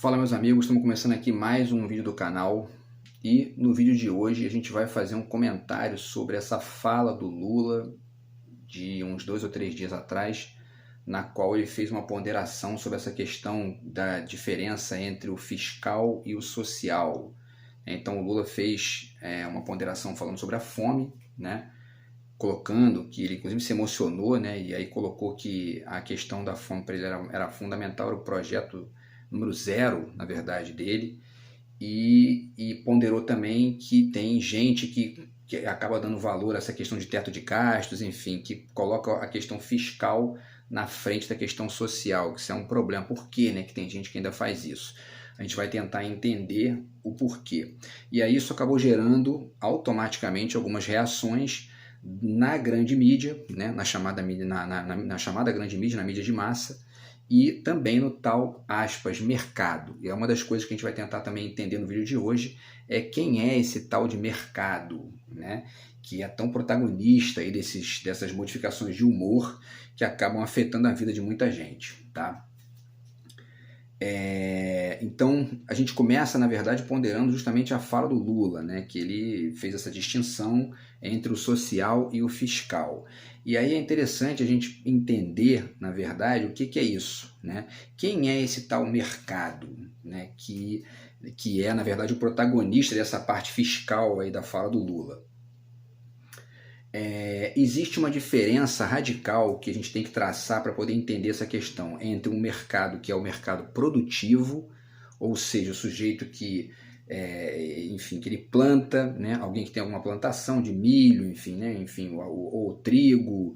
Fala meus amigos, estamos começando aqui mais um vídeo do canal e no vídeo de hoje a gente vai fazer um comentário sobre essa fala do Lula de uns 2 ou 3 dias atrás, na qual ele fez uma ponderação sobre essa questão da diferença entre o fiscal e o social. Então o Lula fez uma ponderação falando sobre a fome, né? Colocando que ele inclusive se emocionou, né? E aí colocou que a questão da fome para ele era fundamental, era o projeto número 0, na verdade, dele, e ponderou também que tem gente que acaba dando valor a essa questão de teto de gastos, enfim, que coloca a questão fiscal na frente da questão social, que isso é um problema. Por quê, né, que tem gente que ainda faz isso? A gente vai tentar entender o porquê. E aí isso acabou gerando automaticamente algumas reações na grande mídia, né, na chamada mídia, na chamada grande mídia, na mídia de massa, e também no tal, aspas, mercado. E é uma das coisas que a gente vai tentar também entender no vídeo de hoje, é quem é esse tal de mercado, né, que é tão protagonista aí dessas modificações de humor que acabam afetando a vida de muita gente, tá? Então, a gente começa, na verdade, ponderando justamente a fala do Lula, né, que ele fez essa distinção entre o social e o fiscal. E aí é interessante a gente entender, na verdade, o que é isso, né? Quem é esse tal mercado, né, que é, na verdade, o protagonista dessa parte fiscal aí da fala do Lula. Existe uma diferença radical que a gente tem que traçar para poder entender essa questão entre um mercado que é o mercado produtivo, ou seja, o sujeito que, enfim, que ele planta, né, alguém que tem alguma plantação de milho, enfim, né, ou trigo,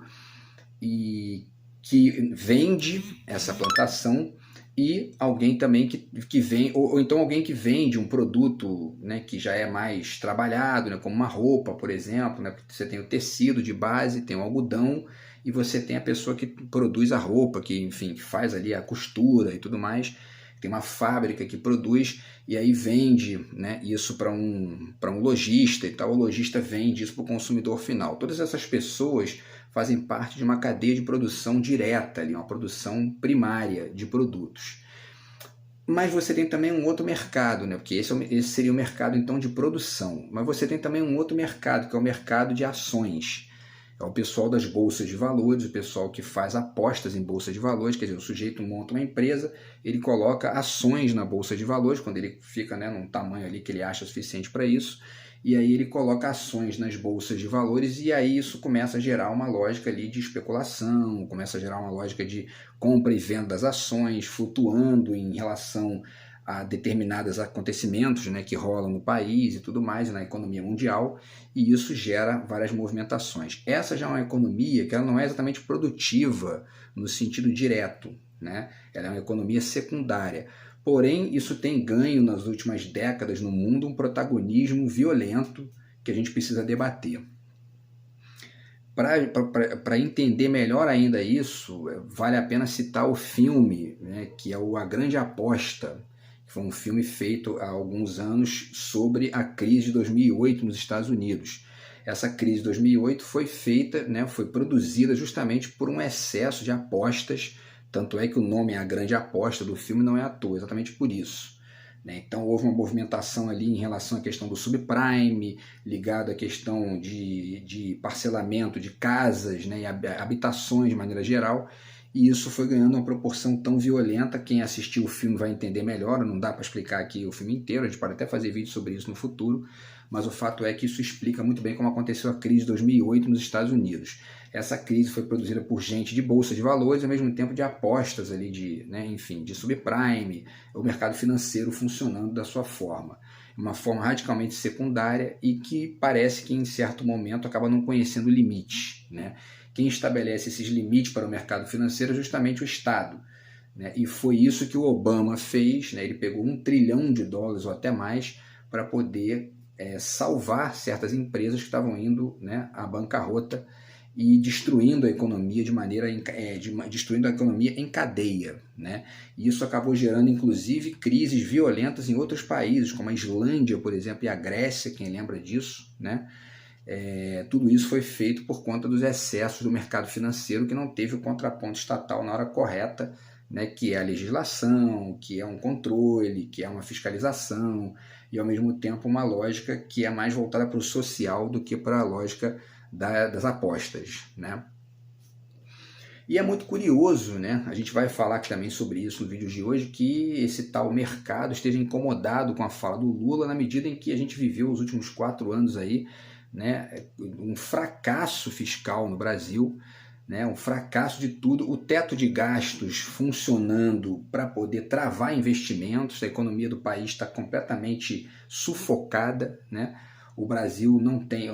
e que vende essa plantação, e alguém também que vem, ou então alguém que vende um produto, né, que já é mais trabalhado, né, como uma roupa, por exemplo, né, você tem o tecido de base, tem o algodão, e você tem a pessoa que produz a roupa, que, enfim, que faz ali a costura e tudo mais, tem uma fábrica que produz e aí vende, né, isso para um lojista e tal, o lojista vende isso para o consumidor final. Todas essas pessoas fazem parte de uma cadeia de produção direta, ali, uma produção primária de produtos. Mas você tem também um outro mercado, né? Porque esse seria o mercado então de produção. Mas você tem também um outro mercado, que é o mercado de ações. É o pessoal das bolsas de valores, o pessoal que faz apostas em bolsa de valores, quer dizer, o sujeito monta uma empresa, ele coloca ações na bolsa de valores, quando ele fica, né, num tamanho ali que ele acha suficiente para isso, e aí ele coloca ações nas bolsas de valores, e aí isso começa a gerar uma lógica ali de especulação, começa a gerar uma lógica de compra e venda das ações, flutuando em relação a determinados acontecimentos, né, que rolam no país e tudo mais, na economia mundial, e isso gera várias movimentações. Essa já é uma economia que ela não é exatamente produtiva no sentido direto, né? Ela é uma economia secundária. Porém, isso tem ganho nas últimas décadas no mundo um protagonismo violento que a gente precisa debater. Para entender melhor ainda isso, vale a pena citar o filme, né, que é A Grande Aposta, que foi um filme feito há alguns anos sobre a crise de 2008 nos Estados Unidos. Essa crise de 2008 foi feita, né, foi produzida justamente por um excesso de apostas, tanto é que o nome A Grande Aposta do filme não é à toa, exatamente por isso. Então houve uma movimentação ali em relação à questão do subprime, ligado à questão de parcelamento de casas, né, e habitações de maneira geral, e isso foi ganhando uma proporção tão violenta. Quem assistiu o filme vai entender melhor, não dá para explicar aqui o filme inteiro, a gente pode até fazer vídeo sobre isso no futuro, mas o fato é que isso explica muito bem como aconteceu a crise de 2008 nos Estados Unidos. Essa crise foi produzida por gente de bolsa de valores e ao mesmo tempo de apostas ali de subprime, o mercado financeiro funcionando da sua forma. Uma forma radicalmente secundária e que parece que em certo momento acaba não conhecendo limites, né? Quem estabelece esses limites para o mercado financeiro é justamente o Estado, né? E foi isso que o Obama fez, né? Ele pegou $1 trilhão ou até mais para poder salvar certas empresas que estavam indo, né, à bancarrota e destruindo a economia destruindo a economia em cadeia, né? E isso acabou gerando inclusive crises violentas em outros países, como a Islândia, por exemplo, e a Grécia, quem lembra disso, né? Tudo isso foi feito por conta dos excessos do mercado financeiro, que não teve o contraponto estatal na hora correta, né, que é a legislação, que é um controle, que é uma fiscalização, e ao mesmo tempo uma lógica que é mais voltada para o social do que para a lógica das apostas, né? E é muito curioso, né? A gente vai falar também sobre isso no vídeo de hoje, que esse tal mercado esteja incomodado com a fala do Lula na medida em que a gente viveu os últimos 4 anos aí, né, um fracasso fiscal no Brasil, né, um fracasso de tudo, o teto de gastos funcionando para poder travar investimentos, a economia do país está completamente sufocada, né? O Brasil não tem...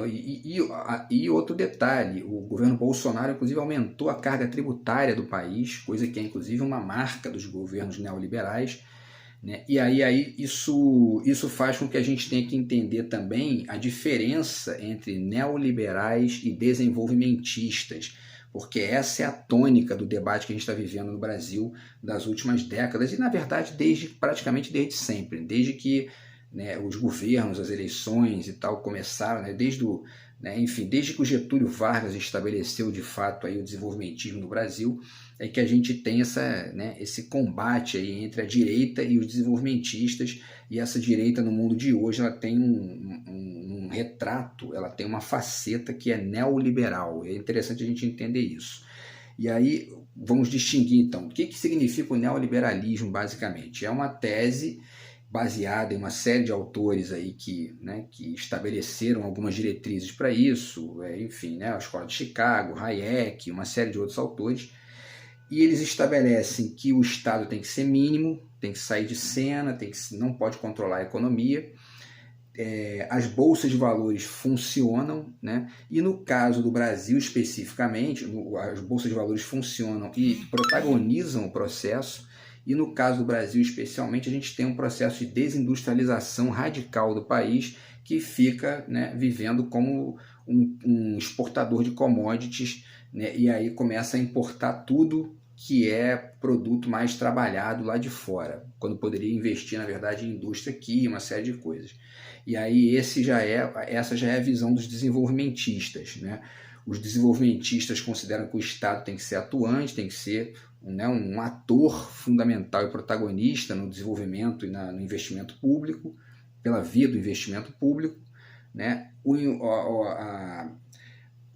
E outro detalhe, o governo Bolsonaro, inclusive, aumentou a carga tributária do país, coisa que é, inclusive, uma marca dos governos neoliberais, né? E aí isso faz com que a gente tenha que entender também a diferença entre neoliberais e desenvolvimentistas, porque essa é a tônica do debate que a gente está vivendo no Brasil das últimas décadas, e, na verdade, praticamente desde sempre, desde que, né, os governos, as eleições e tal começaram, né, desde que o Getúlio Vargas estabeleceu de fato aí o desenvolvimentismo no Brasil, é que a gente tem esse combate aí entre a direita e os desenvolvimentistas, e essa direita no mundo de hoje ela tem um retrato, ela tem uma faceta que é neoliberal. É interessante a gente entender isso. E aí vamos distinguir então, o que significa o neoliberalismo basicamente? É uma tese baseada em uma série de autores aí que estabeleceram algumas diretrizes para isso, enfim, né, a Escola de Chicago, Hayek, uma série de outros autores, e eles estabelecem que o Estado tem que ser mínimo, tem que sair de cena, não pode controlar a economia, as bolsas de valores funcionam, né? E no caso do Brasil especificamente, as bolsas de valores funcionam e protagonizam o processo, e no caso do Brasil especialmente, a gente tem um processo de desindustrialização radical do país, que fica, né, vivendo como um exportador de commodities, né, e aí começa a importar tudo que é produto mais trabalhado lá de fora, quando poderia investir, na verdade, em indústria aqui, uma série de coisas. E aí essa já é a visão dos desenvolvimentistas, né? Os desenvolvimentistas consideram que o Estado tem que ser atuante, tem que ser, né, um ator fundamental e protagonista no desenvolvimento e no investimento público, pela via do investimento público, né?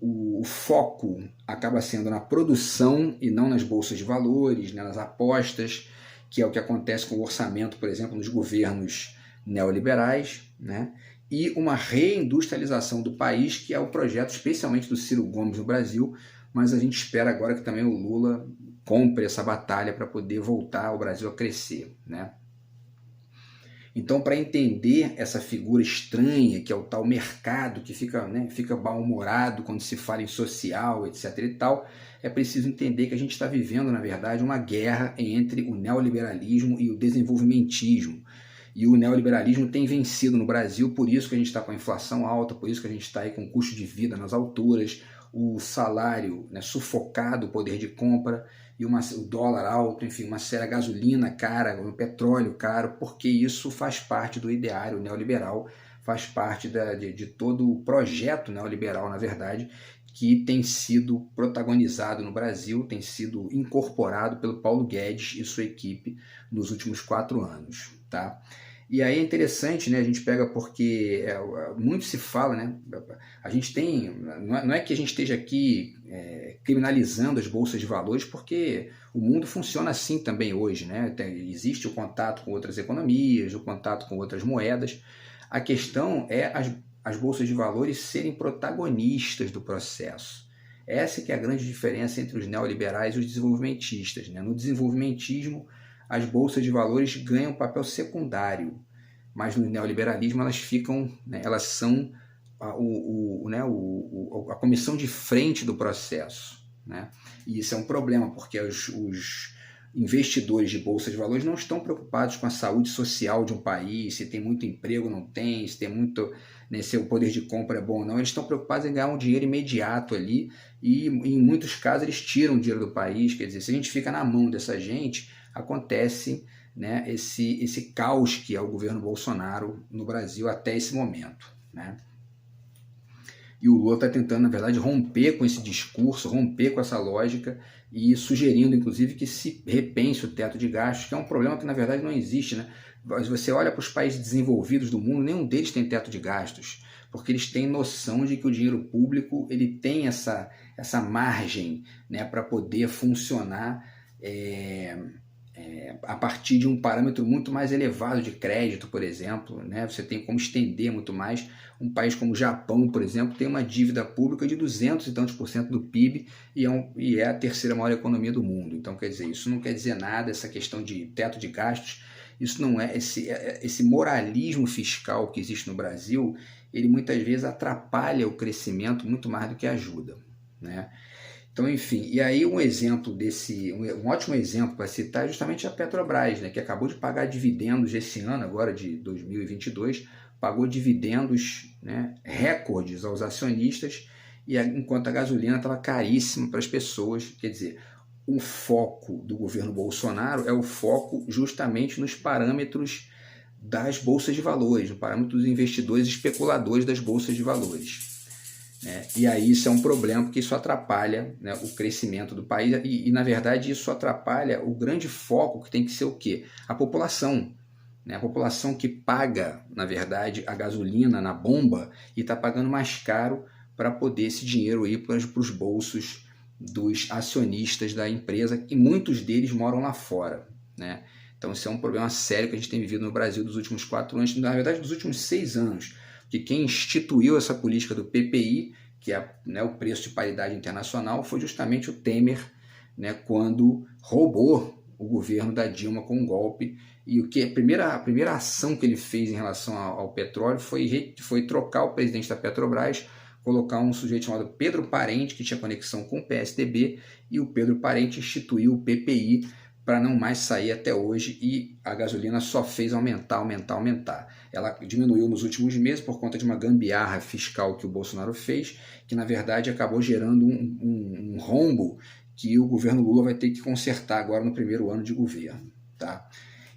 O foco acaba sendo na produção e não nas bolsas de valores, né, nas apostas, que é o que acontece com o orçamento, por exemplo, nos governos neoliberais, né? E uma reindustrialização do país, que é o projeto especialmente do Ciro Gomes no Brasil, mas a gente espera agora que também o Lula compre essa batalha para poder voltar o Brasil a crescer, né? Então, para entender essa figura estranha, que é o tal mercado, que fica mal-humorado quando se fala em social, etc. e tal, é preciso entender que a gente está vivendo, na verdade, uma guerra entre o neoliberalismo e o desenvolvimentismo. E o neoliberalismo tem vencido no Brasil, por isso que a gente está com a inflação alta, por isso que a gente está aí com o custo de vida nas alturas, o salário, né, sufocado, o poder de compra, e o dólar alto, enfim, a gasolina cara, o petróleo caro, porque isso faz parte do ideário neoliberal, faz parte de todo o projeto neoliberal, na verdade, que tem sido protagonizado no Brasil, tem sido incorporado pelo Paulo Guedes e sua equipe nos últimos 4 anos, tá? E aí é interessante, né? A gente pega porque muito se fala, né? A gente tem, não é que a gente esteja aqui criminalizando as bolsas de valores, porque o mundo funciona assim também hoje, né? Existe o contato com outras economias, o contato com outras moedas. A questão é as bolsas de valores serem protagonistas do processo. Essa que é a grande diferença entre os neoliberais e os desenvolvimentistas, né? No desenvolvimentismo, as bolsas de valores ganham um papel secundário, mas no neoliberalismo elas ficam, né, elas são a comissão de frente do processo, né? E isso é um problema, porque os investidores de bolsa de valores não estão preocupados com a saúde social de um país, se tem muito emprego ou não tem, se tem muito, né, se o poder de compra é bom ou não. Eles estão preocupados em ganhar um dinheiro imediato ali, e em muitos casos eles tiram o dinheiro do país. Quer dizer, se a gente fica na mão dessa gente, acontece, né, esse caos que é o governo Bolsonaro no Brasil até esse momento, né? E o Lula está tentando, na verdade, romper com esse discurso, romper com essa lógica e sugerindo, inclusive, que se repense o teto de gastos, que é um problema que, na verdade, não existe, né? Você olha para os países desenvolvidos do mundo, nenhum deles tem teto de gastos, porque eles têm noção de que o dinheiro público ele tem essa margem, né, para poder funcionar a partir de um parâmetro muito mais elevado de crédito, por exemplo, né? Você tem como estender muito mais. Um país como o Japão, por exemplo, tem uma dívida pública de 200 e tantos por cento do PIB e é a terceira maior economia do mundo. Então, quer dizer, isso não quer dizer nada, essa questão de teto de gastos, isso não é esse moralismo fiscal que existe no Brasil, ele muitas vezes atrapalha o crescimento muito mais do que ajuda, né? Então, enfim, e aí um ótimo exemplo para citar é justamente a Petrobras, né, que acabou de pagar dividendos esse ano, agora de 2022, pagou dividendos, né, recordes aos acionistas, enquanto a gasolina estava caríssima para as pessoas. Quer dizer, o foco do governo Bolsonaro é o foco justamente nos parâmetros das bolsas de valores, no parâmetro dos investidores especuladores das bolsas de valores. E aí isso é um problema, porque isso atrapalha, né, o crescimento do país e, na verdade, isso atrapalha o grande foco que tem que ser o quê? A população. Né? A população que paga, na verdade, a gasolina na bomba e está pagando mais caro para poder esse dinheiro ir para os bolsos dos acionistas da empresa, e muitos deles moram lá fora. Né? Então isso é um problema sério que a gente tem vivido no Brasil dos últimos 4 anos, na verdade dos últimos 6 anos, que quem instituiu essa política do PPI, que é, né, o preço de paridade internacional, foi justamente o Temer, né, quando roubou o governo da Dilma com um golpe. E a primeira ação que ele fez em relação ao petróleo foi trocar o presidente da Petrobras, colocar um sujeito chamado Pedro Parente, que tinha conexão com o PSDB, e o Pedro Parente instituiu o PPI para não mais sair até hoje, e a gasolina só fez aumentar. Ela diminuiu nos últimos meses por conta de uma gambiarra fiscal que o Bolsonaro fez, que na verdade acabou gerando um rombo que o governo Lula vai ter que consertar agora no primeiro ano de governo. Tá?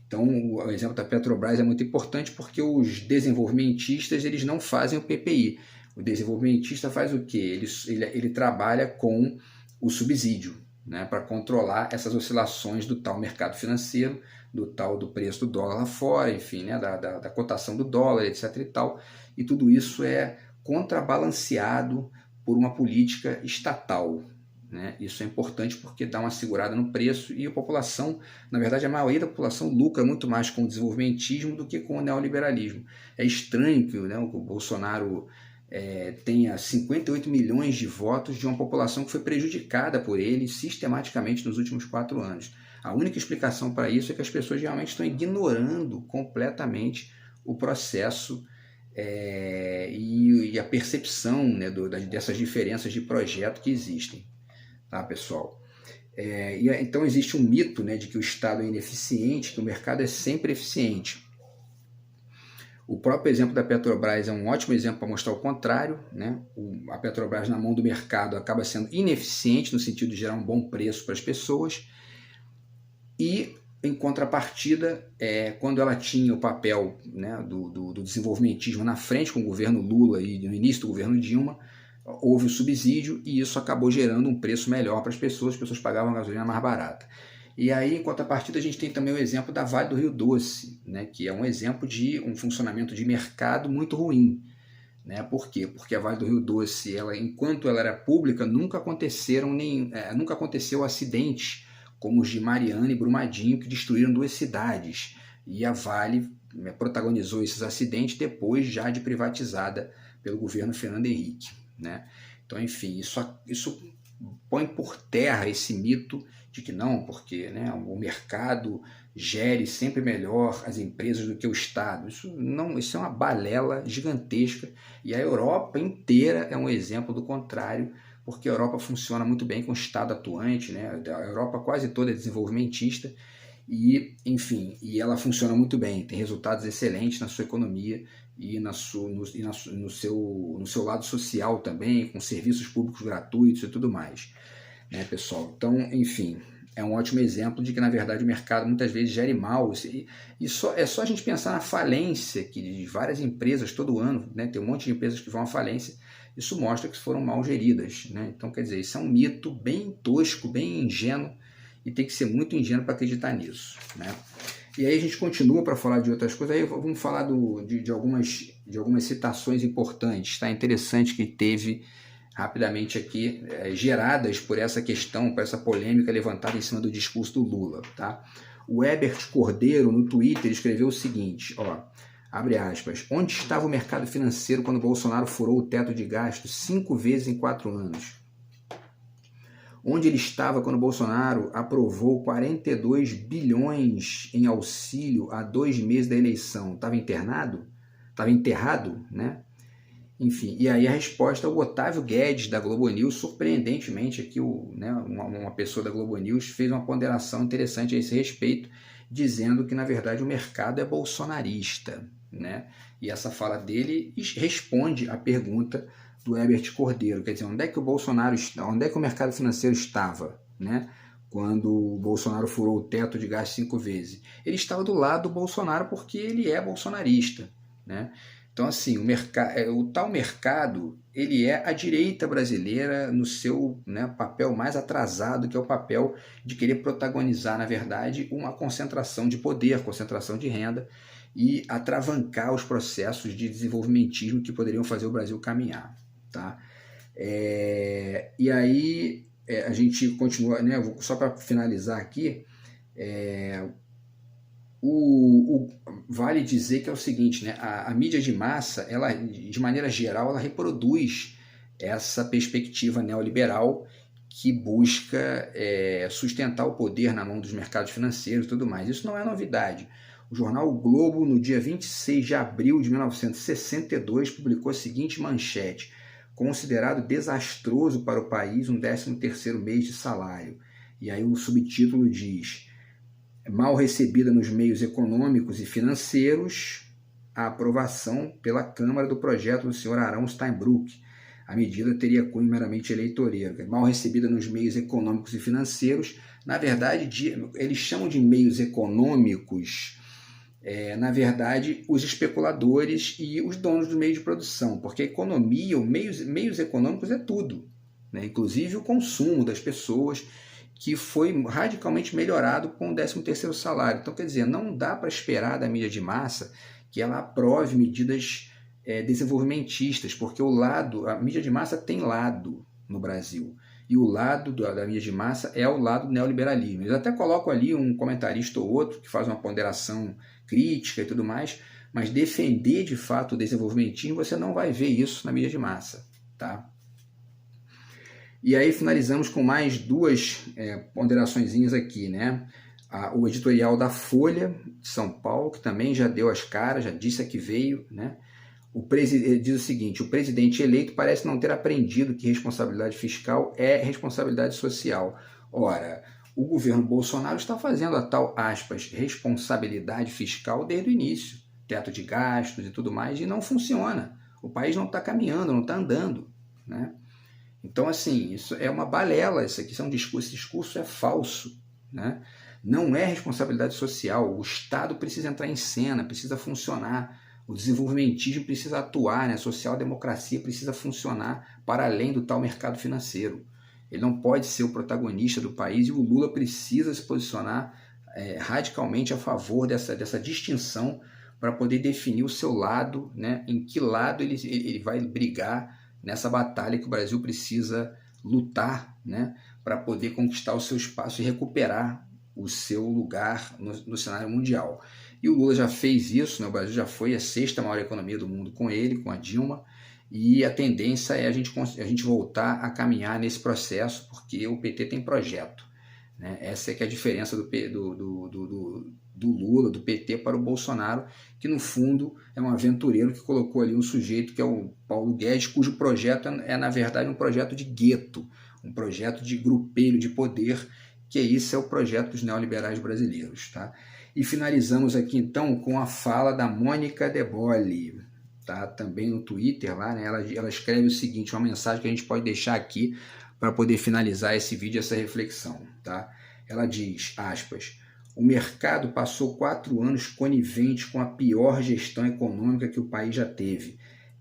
Então o exemplo da Petrobras é muito importante, porque os desenvolvimentistas eles não fazem o PPI. O desenvolvimentista faz o quê? Ele trabalha com o subsídio, né, para controlar essas oscilações do tal mercado financeiro, do preço do dólar lá fora, enfim, né, da cotação do dólar, etc. e tal. E tudo isso é contrabalanceado por uma política estatal. Né? Isso é importante porque dá uma segurada no preço, e a população, na verdade, a maioria da população lucra muito mais com o desenvolvimentismo do que com o neoliberalismo. É estranho que, né, o Bolsonaro tenha 58 milhões de votos de uma população que foi prejudicada por ele sistematicamente nos últimos 4 anos. A única explicação para isso é que as pessoas realmente estão ignorando completamente o processo e a percepção, né, dessas diferenças de projeto que existem. Tá, pessoal? Então existe um mito, né, de que o Estado é ineficiente, que o mercado é sempre eficiente. O próprio exemplo da Petrobras é um ótimo exemplo para mostrar o contrário. Né? A Petrobras, na mão do mercado, acaba sendo ineficiente no sentido de gerar um bom preço para as pessoas. E, em contrapartida, quando ela tinha o papel, né, do desenvolvimentismo na frente com o governo Lula e no início do governo Dilma, houve o subsídio e isso acabou gerando um preço melhor para as pessoas pagavam a gasolina mais barata. E aí, em contrapartida, a gente tem também o exemplo da Vale do Rio Doce, né, que é um exemplo de um funcionamento de mercado muito ruim. Né? Por quê? Porque a Vale do Rio Doce, enquanto ela era pública, nunca aconteceu acidentes como os de Mariana e Brumadinho, que destruíram 2 cidades. E a Vale protagonizou esses acidentes depois já de privatizada pelo governo Fernando Henrique. Né? Então, enfim, isso põe por terra esse mito de que não, porque, né, o mercado gere sempre melhor as empresas do que o Estado. Isso é uma balela gigantesca, e a Europa inteira é um exemplo do contrário, porque a Europa funciona muito bem com o Estado atuante. Né? A Europa quase toda é desenvolvimentista e, enfim, ela funciona muito bem, tem resultados excelentes na sua economia e no seu lado social também, com serviços públicos gratuitos e tudo mais. Né, pessoal? Então, enfim, é um ótimo exemplo de que, na verdade, o mercado muitas vezes gere mal. É só a gente pensar na falência de várias empresas todo ano. Né? Tem um monte de empresas que vão à falência, isso mostra que foram mal geridas, né? Então, quer dizer, isso é um mito bem tosco, bem ingênuo, e tem que ser muito ingênuo para acreditar nisso, né? E aí a gente continua para falar de outras coisas, aí vamos falar de algumas citações importantes, tá? Interessante que teve rapidamente aqui, geradas por essa questão, por essa polêmica levantada em cima do discurso do Lula, tá? O Herbert Cordeiro, no Twitter, escreveu o seguinte, ó, abre aspas, onde estava o mercado financeiro quando Bolsonaro furou o teto de gastos 5 vezes em 4 anos? Onde ele estava quando Bolsonaro aprovou 42 bilhões em auxílio a 2 meses da eleição? Estava internado? Estava enterrado, né? Enfim, e aí a resposta, o Otávio Guedes, da Globo News, surpreendentemente, aqui uma pessoa da Globo News fez uma ponderação interessante a esse respeito, dizendo que, na verdade, o mercado é bolsonarista, né? E essa fala dele responde à pergunta do Herbert Cordeiro, quer dizer, onde é que o mercado financeiro estava, né? Quando o Bolsonaro furou o teto de gastos 5 vezes? Ele estava do lado do Bolsonaro porque ele é bolsonarista, né? Então, assim, o tal mercado, ele é a direita brasileira no seu, né, papel mais atrasado, que é o papel de querer protagonizar, na verdade, uma concentração de poder, concentração de renda e atravancar os processos de desenvolvimentismo que poderiam fazer o Brasil caminhar, tá? E aí a gente continua, né, só para finalizar aqui, vale dizer que é o seguinte, né? A mídia de massa, ela, de maneira geral, ela reproduz essa perspectiva neoliberal que busca sustentar o poder na mão dos mercados financeiros e tudo mais. Isso não é novidade. O jornal O Globo, no dia 26 de abril de 1962, publicou a seguinte manchete: considerado desastroso para o país um 13º mês de salário. E aí o subtítulo diz: mal recebida nos meios econômicos e financeiros, a aprovação pela Câmara do projeto do senhor Arão Steinbrück. A medida teria cunho meramente eleitoreiro. Mal recebida nos meios econômicos e financeiros, na verdade, eles chamam de meios econômicos, na verdade, os especuladores e os donos do meio de produção, porque a economia, meios econômicos é tudo, né? Inclusive o consumo das pessoas, que foi radicalmente melhorado com o 13º salário. Então, quer dizer, não dá para esperar da mídia de massa que ela aprove medidas desenvolvimentistas, porque a mídia de massa tem lado no Brasil, e o lado da mídia de massa é o lado do neoliberalismo. Eles até colocam ali um comentarista ou outro que faz uma ponderação crítica e tudo mais, mas defender de fato o desenvolvimentismo, você não vai ver isso na mídia de massa, tá? E aí finalizamos com mais duas ponderaçõezinhas aqui, né? O editorial da Folha de São Paulo, que também já deu as caras, já disse a que veio, né? Ele diz o seguinte: o presidente eleito parece não ter aprendido que responsabilidade fiscal é responsabilidade social. Ora, o governo Bolsonaro está fazendo a tal, aspas, responsabilidade fiscal desde o início, teto de gastos e tudo mais, e não funciona. O país não está caminhando, não está andando, né? Então, assim, isso é uma balela, esse discurso é falso, né? Não é responsabilidade social, o Estado precisa entrar em cena, precisa funcionar, o desenvolvimentismo precisa atuar, né? A social-democracia precisa funcionar para além do tal mercado financeiro. Ele não pode ser o protagonista do país, e o Lula precisa se posicionar radicalmente a favor dessa distinção para poder definir o seu lado, né? Em que lado ele vai brigar nessa batalha que o Brasil precisa lutar, né, para poder conquistar o seu espaço e recuperar o seu lugar no cenário mundial. E o Lula já fez isso, né? O Brasil já foi a 6ª maior economia do mundo com ele, com a Dilma, e a tendência é a gente voltar a caminhar nesse processo, porque o PT tem projeto, né? Essa é que é a diferença do Lula, do PT para o Bolsonaro, que no fundo é um aventureiro que colocou ali um sujeito que é o Paulo Guedes, cujo projeto na verdade um projeto de gueto, um projeto de grupelho de poder, que esse é o projeto dos neoliberais brasileiros, tá? E finalizamos aqui então com a fala da Mônica De Bolle, tá? Também no Twitter lá, né? Ela escreve o seguinte, uma mensagem que a gente pode deixar aqui para poder finalizar esse vídeo, essa reflexão, tá? Ela diz, aspas, o mercado passou 4 anos conivente com a pior gestão econômica que o país já teve,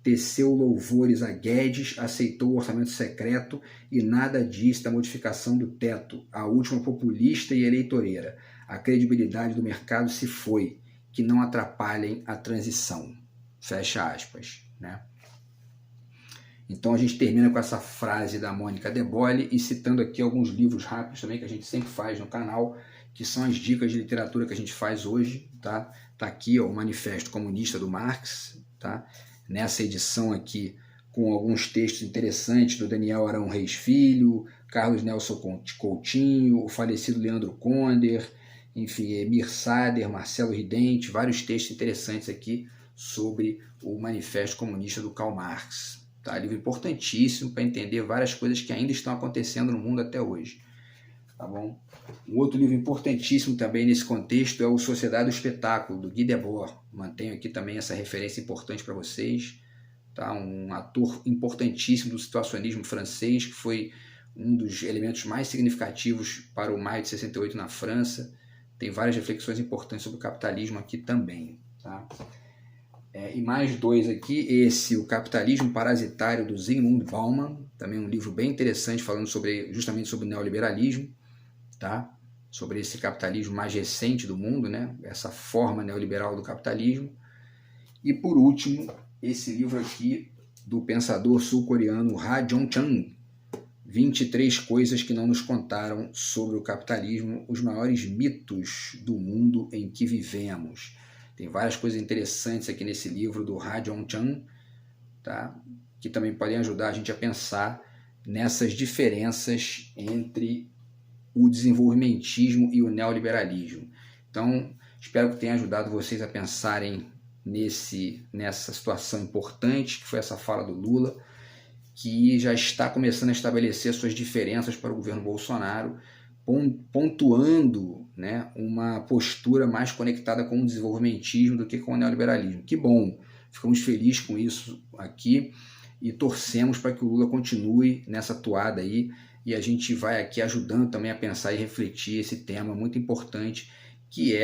teceu louvores a Guedes, aceitou o orçamento secreto e nada disse da modificação do teto, a última populista e eleitoreira. A credibilidade do mercado se foi, que não atrapalhem a transição. Fecha aspas, né? Então a gente termina com essa frase da Mônica De Bolle e citando aqui alguns livros rápidos também que a gente sempre faz no canal, que são as dicas de literatura que a gente faz hoje, tá? Tá aqui, ó, o Manifesto Comunista do Marx, tá? Nessa edição aqui com alguns textos interessantes do Daniel Arão Reis Filho, Carlos Nelson Coutinho, o falecido Leandro Conder, enfim, Emir Sader, Marcelo Ridente, vários textos interessantes aqui sobre o Manifesto Comunista do Karl Marx. Tá? Livro importantíssimo para entender várias coisas que ainda estão acontecendo no mundo até hoje. Tá bom? Um outro livro importantíssimo também nesse contexto é o Sociedade do Espetáculo, do Guy Debord. Mantenho aqui também essa referência importante para vocês. Tá? Um ator importantíssimo do situacionismo francês, que foi um dos elementos mais significativos para o maio de 68 na França. Tem várias reflexões importantes sobre o capitalismo aqui também. Tá? E mais dois aqui, esse, O Capitalismo Parasitário, do Zygmunt Bauman, também um livro bem interessante falando justamente sobre o neoliberalismo, tá? Sobre esse capitalismo mais recente do mundo, né? Essa forma neoliberal do capitalismo. E por último, esse livro aqui do pensador sul-coreano Ha Jong-chang, 23 coisas que não nos contaram sobre o capitalismo, os maiores mitos do mundo em que vivemos. Tem várias coisas interessantes aqui nesse livro do Ha Jong-chang, tá? Que também podem ajudar a gente a pensar nessas diferenças entre o desenvolvimentismo e o neoliberalismo. Então, espero que tenha ajudado vocês a pensarem nessa situação importante, que foi essa fala do Lula, que já está começando a estabelecer suas diferenças para o governo Bolsonaro, pontuando, né, uma postura mais conectada com o desenvolvimentismo do que com o neoliberalismo. Que bom, ficamos felizes com isso aqui e torcemos para que o Lula continue nessa toada aí, e a gente vai aqui ajudando também a pensar e refletir esse tema muito importante, que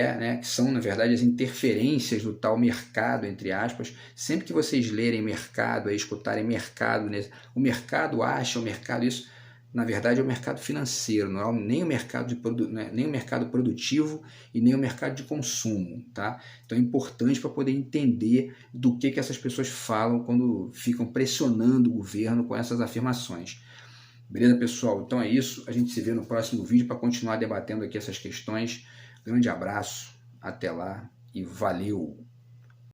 são, na verdade, as interferências do tal mercado, entre aspas. Sempre que vocês lerem mercado, escutarem mercado, o mercado acha, o mercado isso, na verdade é o mercado financeiro, não é nem o mercado, nem o mercado produtivo e nem o mercado de consumo. Tá? Então é importante para poder entender do que essas pessoas falam quando ficam pressionando o governo com essas afirmações. Beleza, pessoal? Então é isso. A gente se vê no próximo vídeo para continuar debatendo aqui essas questões. Grande abraço, até lá e valeu!